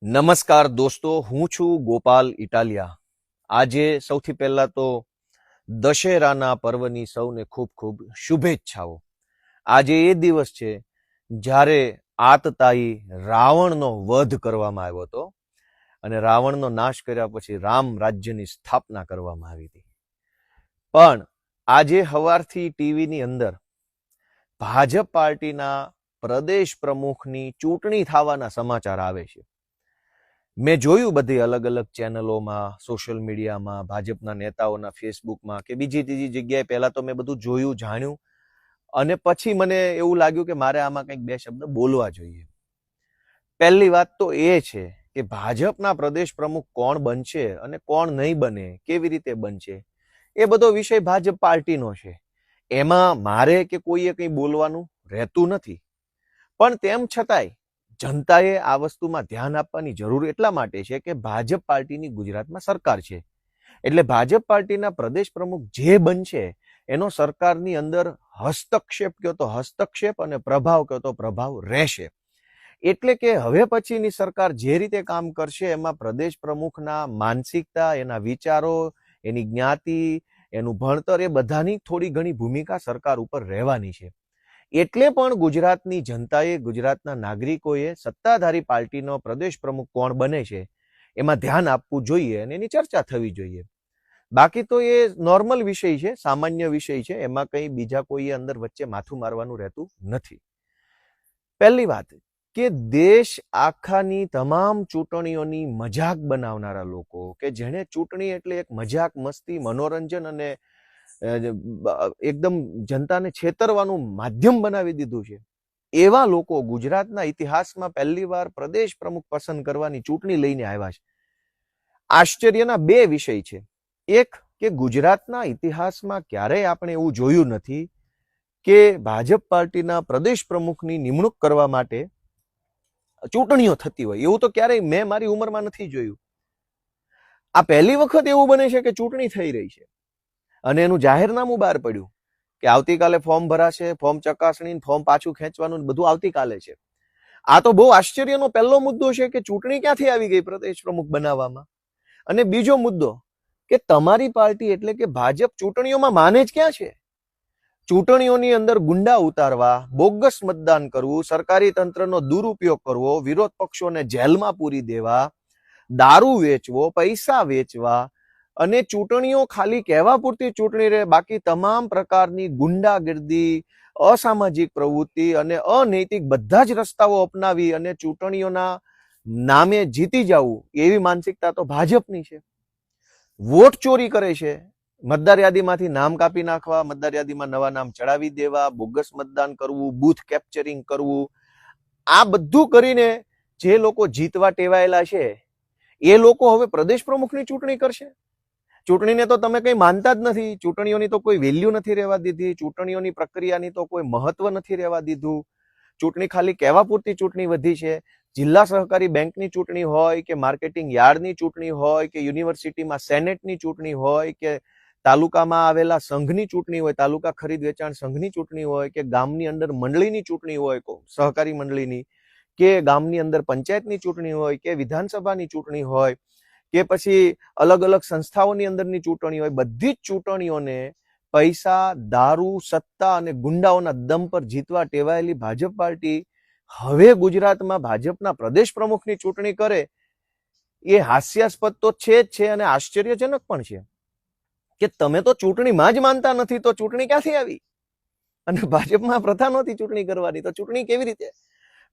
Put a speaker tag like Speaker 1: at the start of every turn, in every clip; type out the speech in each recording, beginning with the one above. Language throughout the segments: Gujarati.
Speaker 1: નમસ્કાર દોસ્તો, હું છું ગોપાલ ઇટાલિયા. આજે સૌથી પહેલા તો દશેરાના પર્વની સૌને ખૂબ ખૂબ શુભેચ્છાઓ. આજે એ દિવસ છે જ્યારે આતતાઈ રાવણનો વધ કરવામાં આવ્યો હતો અને રાવણનો નાશ કર્યા પછી રામ રાજ્યની સ્થાપના કરવામાં આવી હતી. પણ આજે સવારથી ટીવીની અંદર ભાજપ પાર્ટીના પ્રદેશ પ્રમુખની ચૂંટણી થવાના સમાચાર આવે છે. મેં જોયું બધી અલગ અલગ ચેનલોમાં, સોશિયલ મીડિયામાં, ભાજપના નેતાઓના ફેસબુકમાં કે બીજી ત્રીજી જગ્યાએ. પહેલા તો મેં બધું જોયું, જાણ્યું અને પછી મને એવું લાગ્યું કે મારે આમાં કંઈક બે શબ્દ બોલવા જોઈએ. પહેલી વાત તો એ છે કે ભાજપના પ્રદેશ પ્રમુખ કોણ બનશે અને કોણ નહીં બને, કેવી રીતે બનશે, એ બધો વિષય ભાજપ પાર્ટીનો છે. એમાં મારે કે કોઈએ કંઈ બોલવાનું રહેતું નથી. પણ તેમ છતાંય જનતાએ આ વસ્તુમાં ધ્યાન આપવાની જરૂર એટલા માટે છે કે ભાજપ પાર્ટીની ગુજરાતમાં સરકાર છે. એટલે ભાજપ પાર્ટીના પ્રદેશ પ્રમુખ જે બનશે એનો સરકારની અંદર હસ્તક્ષેપ કહો તો હસ્તક્ષેપ અને પ્રભાવ કહો તો પ્રભાવ રહેશે. એટલે કે હવે પછીની સરકાર જે રીતે કામ કરશે એમાં પ્રદેશ પ્રમુખના માનસિકતા, એના વિચારો, એની જ્ઞાતિ, એનું ભણતર, એ બધાની થોડી ઘણી ભૂમિકા સરકાર ઉપર રહેવાની છે. એટલે પણ ગુજરાતની જનતાએ, ગુજરાતના નાગરિકોએ સત્તાધારી પાર્ટીનો પ્રદેશ પ્રમુખ કોણ બને છે એમાં ધ્યાન આપવું જોઈએ અને એની ચર્ચા થવી જોઈએ. બાકી તો એ નોર્મલ વિષય છે, સામાન્ય વિષય છે. એમાં કંઈ બીજા કોઈએ અંદર વચ્ચે માથું મારવાનું રહેતું નથી. પહેલી વાત કે દેશ આખાની તમામ ચૂંટણીઓની મજાક બનાવનારા લોકો, કે જેણે ચૂંટણી એટલે એક મજાક, મસ્તી, મનોરંજન અને એકદમ જનતાને છેતરવાનું માધ્યમ બનાવી દીધું છે, એવા લોકો ગુજરાતના ઇતિહાસમાં પહેલી વાર પ્રદેશ પ્રમુખ પસંદ કરવાની ચૂંટણી લઈને આવ્યા છે. આશ્ચર્યના બે વિષય છે. એક કે ગુજરાતના ઇતિહાસમાં ક્યારેય આપણે એવું જોયું નથી કે ભાજપ પાર્ટીના પ્રદેશ પ્રમુખની નિમણૂક કરવા માટે ચૂંટણીઓ થતી હોય. એવું તો ક્યારેય મેં મારી ઉંમરમાં નથી જોયું. આ પહેલી વખત એવું બને છે કે ચૂંટણી થઈ રહી છે અને એનું જાહેરનામું બહાર પડ્યું કે આવતીકાલે ફોર્મ ભરાશે, ફોર્મ ચકાસણી, ફોર્મ પાછું ખેંચવાનું બધું આવતીકાલે છે. આ તો બહુ આશ્ચર્યનો પહેલો મુદ્દો છે કે ચૂંટણી ક્યાંથી આવી ગઈ પ્રદેશ પ્રમુખ બનાવવામાં. અને બીજો મુદ્દો કે તમારી પાર્ટી એટલે કે ભાજપ ચૂંટણીઓમાં માને જ ક્યાં છે? ચૂંટણીઓની અંદર ગુંડા ઉતારવા, બોગસ મતદાન કરવું, સરકારી તંત્રનો દુરુપયોગ કરવો, વિરોધ પક્ષોને જેલમાં પૂરી દેવા, દારૂ વેચવો, પૈસા વેચવા અને ચૂંટણીઓ ખાલી કહેવા પૂરતી ચૂંટણી રહે, બાકી તમામ પ્રકારની ગુંડાગીર્દી, અસામાજિક પ્રવૃત્તિ અને અનૈતિક બધા જ રસ્તાઓ અપનાવી અને ચૂંટણીઓના નામે જીતી જવું, એવી માનસિકતા તો ભાજપની છે. વોટ ચોરી કરે છે, મતદાર યાદીમાંથી નામ કાપી નાખવા, મતદાર યાદીમાં નવા નામ ચડાવી દેવા, બોગસ મતદાન કરવું, બૂથ કેપ્ચરિંગ કરવું, આ બધું કરીને જે લોકો જીતવા ટેવાયેલા છે એ લોકો હવે પ્રદેશ પ્રમુખની ચૂંટણી કરશે. ચૂંટણીને તો તમે કંઈ માનતા જ નથી. ચૂંટણીઓની તો કોઈ વેલ્યુ નથી રહેવા દીધી. ચૂંટણીઓની પ્રક્રિયાની તો કોઈ મહત્વ નથી રહેવા દીધું. ચૂંટણી ખાલી કહેવા પૂરતી ચૂંટણી વધી છે. જિલ્લા સહકારી બેંકની ચૂંટણી હોય કે માર્કેટિંગ યાર્ડની ચૂંટણી હોય કે યુનિવર્સિટીમાં સેનેટની ચૂંટણી હોય કે તાલુકામાં આવેલા સંઘની ચૂંટણી હોય, તાલુકા ખરીદ વેચાણ સંઘની ચૂંટણી હોય કે ગામની અંદર મંડળીની ચૂંટણી હોય, સહકારી મંડળીની, કે ગામની અંદર પંચાયતની ચૂંટણી હોય કે વિધાનસભાની ચૂંટણી હોય કે પછી અલગ અલગ સંસ્થાઓની અંદરની ચૂંટણી હોય, બધી જ ચૂંટણીઓને પૈસા, દારૂ, સત્તા અને ગુંડાઓના દમ પર જીતવા ટેવાયેલી ભાજપ પાર્ટી હવે ગુજરાતમાં ભાજપના પ્રદેશ પ્રમુખની ચૂંટણી કરે, એ હાસ્યાસ્પદ તો છે જ છે અને આશ્ચર્યજનક પણ છે કે તમે તો ચૂંટણીમાં જ માનતા નથી તો ચૂંટણી ક્યાંથી આવી? અને ભાજપમાં પ્રથા નહોતી ચૂંટણી કરવાની, તો ચૂંટણી કેવી રીતે?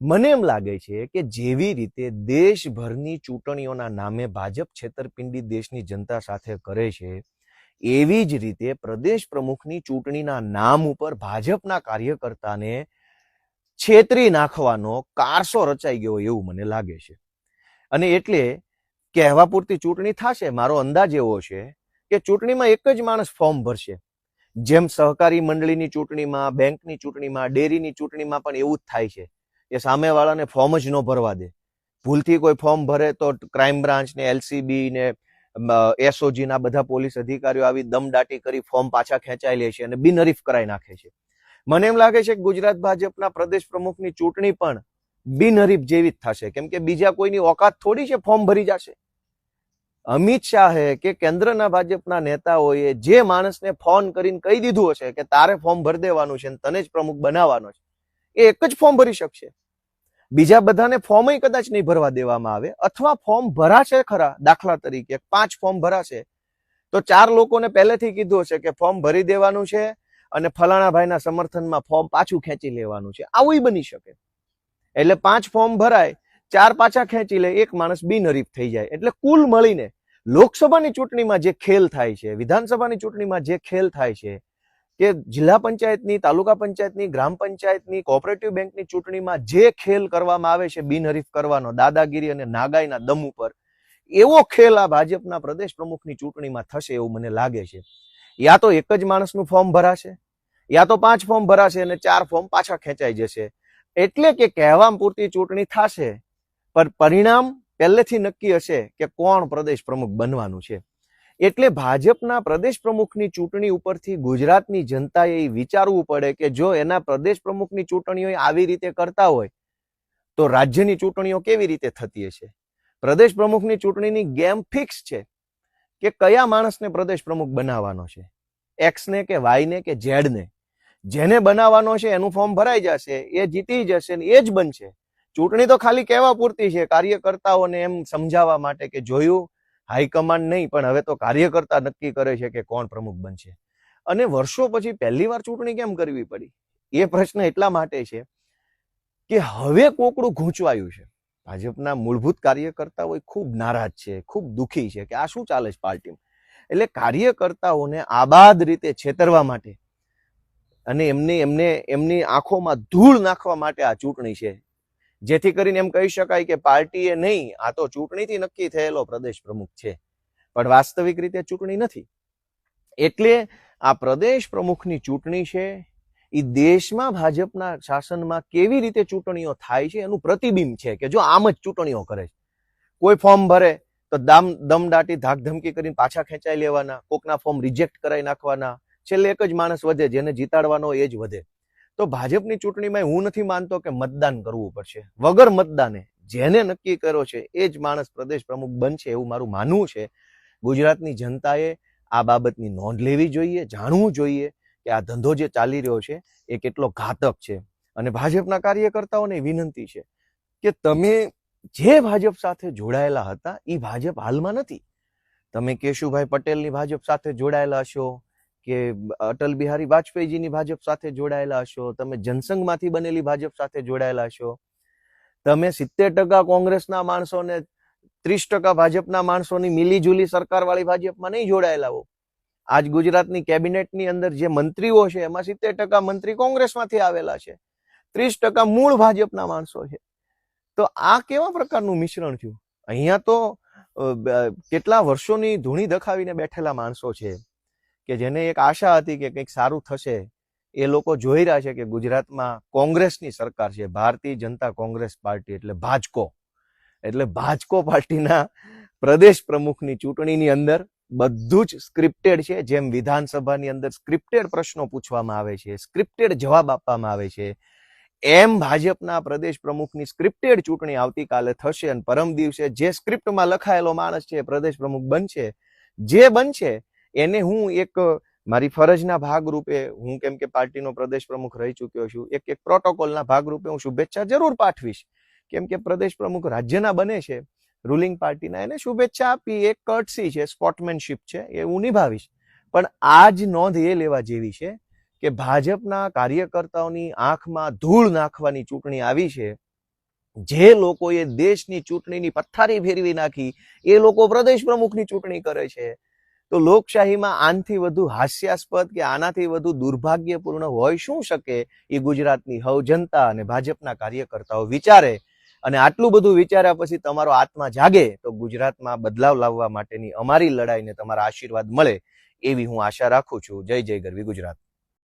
Speaker 1: મને એમ લાગે છે કે જેવી રીતે દેશભરની ચૂંટણીઓના નામે ભાજપ છેતરપિંડી દેશની જનતા સાથે કરે છે, એવી જ રીતે પ્રદેશ પ્રમુખની ચૂંટણીના નામ ઉપર ભાજપના કાર્યકર્તાને છેતરી નાખવાનો કારસો રચાઈ ગયો એવું મને લાગે છે. અને એટલે કહેવા પૂરતી ચૂંટણી થશે. મારો અંદાજ એવો છે કે ચૂંટણીમાં એક જ માણસ ફોર્મ ભરશે. જેમ સહકારી મંડળીની ચૂંટણીમાં, બેંકની ચૂંટણીમાં, ડેરીની ચૂંટણીમાં પણ એવું જ થાય છે કે સામેવાળાને ફોર્મ જ ન ભરવા દે. ભૂલથી કોઈ ફોર્મ ભરે તો ક્રાઇમ બ્રાન્ચ ને LCB ને SOG ના બધા પોલીસ અધિકારીઓ આવી દમદાટી કરી ફોર્મ પાછા ખેંચાઈ લે છે અને બિનહરીફ કરાઈ નાખે છે. મને એમ લાગે છે કે ગુજરાત ભાજપના પ્રદેશ પ્રમુખની ચૂંટણી પણ બિનહરીફ જેવી જ થશે, કેમ કે બીજા કોઈની ઓકાત થોડી છે ફોર્મ ભરી જશે. અમિત શાહે કે કેન્દ્રના ભાજપના નેતાઓએ જે માણસને ફોન કરીને કહી દીધું હશે કે તારે ફોર્મ ભરી દેવાનું છે, તને જ પ્રમુખ બનાવવાનો છે, એ એક જ ફોર્મ ભરી શકશે. બીજા બધાને ફોર્મ કદાચ નહીં ભરવા દેવામાં આવે, અથવા ફોર્મ ભરાશે ખરા. દાખલા તરીકે 5 ફોર્મ ભરાશે તો 4 લોકોને પહેલેથી કીધું હશે કે ફોર્મ ભરી દેવાનું છે અને ફલાણા ભાઈના સમર્થનમાં ફોર્મ પાછું ખેંચી લેવાનું છે. આવું બની શકે. એટલે 5 ફોર્મ ભરાય, 4 પાછા ખેંચી લે, એક માણસ બિનહરીફ થઈ જાય. એટલે કુલ મળીને લોકસભાની ચૂંટણીમાં જે ખેલ થાય છે, વિધાનસભાની ચૂંટણીમાં જે ખેલ થાય છે, કે જિલ્લા પંચાયતની, તાલુકા પંચાયતની, ગ્રામ પંચાયતની, કોઓપરેટિવ બેંકની ચૂંટણીમાં જે ખેલ કરવામાં આવે છે બિનહરીફ કરવાનો, દાદાગીરી અને નાગાઈના દમ ઉપર, એવો ખેલ આ ભાજપના પ્રદેશ પ્રમુખની ચૂંટણીમાં થશે એવું મને લાગે છે. યા તો એક જ માણસનું ફોર્મ ભરાશે, યા તો 5 ફોર્મ ભરાશે અને 4 ફોર્મ પાછા ખેંચાઈ જશે. એટલે કે કહેવા પૂરતી ચૂંટણી થશે, પણ પરિણામ પહેલેથી નક્કી હશે કે કોણ પ્રદેશ પ્રમુખ બનવાનું છે. એટલે ભાજપના પ્રદેશ પ્રમુખની ચૂંટણી ઉપરથી ગુજરાતની જનતાએ વિચારવું પડે કે જો એના પ્રદેશ પ્રમુખની ચૂંટણીઓ આવી રીતે કરતા હોય તો રાજ્યની ચૂંટણીઓ કેવી રીતે થતી હશે. પ્રદેશ પ્રમુખની ચૂંટણીની ગેમ ફિક્સ છે કે કયા માણસને પ્રદેશ પ્રમુખ બનાવવાનો છે, એક્સ ને કે વાય ને કે ઝેડ ને. જેને બનાવવાનો છે એનું ફોર્મ ભરાઈ જશે, એ જીતી જશે ને એ જ બનશે. ચૂંટણી તો ખાલી કહેવા પૂરતી છે, કાર્યકર્તાઓને એમ સમજાવવા માટે કે જોયું, હાઈકમાન્ડ નહીં પણ હવે તો કાર્યકર્તા નક્કી કરે છે કે કોણ પ્રમુખ બનશે. અને વર્ષો પછી પહેલી વાર ચૂંટણી કેમ કરવી પડી, એ પ્રશ્ન એટલા માટે છે કે હવે કોકડું ગૂંચવાયું છે. ભાજપના મૂળભૂત કાર્યકર્તાઓ ખૂબ નારાજ છે, ખૂબ દુઃખી છે કે આ શું ચાલે છે પાર્ટીમાં. એટલે કાર્યકર્તાઓને આબાદ રીતે છેતરવા માટે અને એમની આંખોમાં ધૂળ નાખવા માટે આ ચૂંટણી છે, જેથી કરીને એમ કહી શકાય કે પાર્ટીએ નહીં, આ તો ચૂંટણીથી નક્કી થયેલો પ્રદેશ પ્રમુખ છે, પણ વાસ્તવિક રીતે ચૂંટણી નથી. એટલે આ પ્રદેશ પ્રમુખની ચૂંટણી છે એ દેશમાં ભાજપના શાસનમાં કેવી રીતે ચૂંટણીઓ થાય છે એનું પ્રતિબિંબ છે. કે જો આમ જ ચૂંટણીઓ કરે છે, કોઈ ફોર્મ ભરે તો દમદાટી ધાકધમકી કરીને પાછા ખેંચાઈ લેવાના, કોકના ફોર્મ રિજેક્ટ કરાવી નાખવાના, છેલ્લે એક જ માણસ વધે, જેને જીતાડવાનો એ જ વધે. તો ભાજપની ચૂંટણીમાં હું નથી માનતો કે મતદાન કરવું પડશે. વગર મતદાને જેને નક્કી કર્યો છે એ જ માણસ પ્રદેશ પ્રમુખ બનશે એવું મારું માનવું છે. ગુજરાતની જનતાએ આ બાબતની નોંધ લેવી જોઈએ, જાણવું જોઈએ કે આ ધંધો જે ચાલી રહ્યો છે એ કેટલો ઘાતક છે. અને ભાજપના કાર્યકર્તાઓને વિનંતી છે કે તમે જે ભાજપ સાથે જોડાયેલા હતા એ ભાજપ હાલમાં નથી. તમે કેશુભાઈ પટેલની ભાજપ સાથે જોડાયેલા હશો, કે અટલ બિહારી વાજપેયીજીની ભાજપ સાથે જોડાયેલા હશો, તમે જનસંઘમાંથી બનેલી ભાજપ સાથે જોડાયેલા હશો, તમે 70% કોંગ્રેસના માણસોને 30% ભાજપના માણસોની મિલીજુલી સરકારવાળી ભાજપમાં નહીં જોડાયેલા હો. આજ ગુજરાતની કેબિનેટની અંદર જે મંત્રીઓ છે એમાં 70% મંત્રી કોંગ્રેસમાંથી આવેલા છે, 30% મૂળ ભાજપના માણસો છે. તો આ કેવા પ્રકારનું મિશ્રણ થયું? અહીંયા તો કેટલા વર્ષોની ધૂણી દખાવીને બેઠેલા માણસો છે કે જેને એક આશા હતી કે કંઈક સારું થશે. એ લોકો જોઈ રહ્યા છે કે ગુજરાતમાં કોંગ્રેસની સરકાર છે, ભારતીય જનતા કોંગ્રેસ પાર્ટી, એટલે ભાજકો. એટલે ભાજકો પાર્ટીના પ્રદેશ પ્રમુખની ચૂંટણીની અંદર બધું જ સ્ક્રિપ્ટેડ છે. જેમ વિધાનસભાની અંદર સ્ક્રિપ્ટેડ પ્રશ્નો પૂછવામાં આવે છે, સ્ક્રિપ્ટેડ જવાબ આપવામાં આવે છે, એમ ભાજપના પ્રદેશ પ્રમુખની સ્ક્રિપ્ટેડ ચૂંટણી આવતીકાલે થશે. અને પરમ દિવસે જે સ્ક્રિપ્ટમાં લખાયેલો માણસ છે પ્રદેશ પ્રમુખ બનશે. જે બનશે એને હું એક મારી ફરજના ભાગરૂપે, હું કેમ કે પાર્ટીનો પ્રદેશ પ્રમુખ રહી ચૂક્યો છું, એક પ્રોટોકોલના ભાગરૂપે હું શુભેચ્છા જરૂર પાઠવીશ. કેમ કે પ્રદેશ પ્રમુખ રાજ્યના બને છે, રૂલિંગ પાર્ટીના, એને શુભેચ્છા આપી, એક કર્ટસી છે, સ્પોર્ટમેનશીપ છે, એ હું નિભાવીશ. પણ આ જ નોંધ એ લેવા જેવી છે કે ભાજપના કાર્યકર્તાઓની આંખમાં ધૂળ નાખવાની ચૂંટણી આવી છે. જે લોકોએ દેશની ચૂંટણીની પથ્થારી ફેરવી નાખી એ લોકો પ્રદેશ પ્રમુખની ચૂંટણી કરે છે. તો લોકશાહીમાં આનાથી વધુ હાસ્યાસ્પદ કે આનાથી વધુ દુર્ભાગ્યપૂર્ણ હોઈ શું શકે? એ ગુજરાતની હવ જનતા અને ભાજપના કાર્યકર્તાઓ વિચારે. અને આટલું બધું વિચાર્યા પછી તમારો આત્મા જાગે તો ગુજરાતમાં બદલાવ લાવવા માટેની અમારી લડાઈને તમારા આશીર્વાદ મળે એવી હું આશા રાખું છું. જય જય ગરવી ગુજરાત.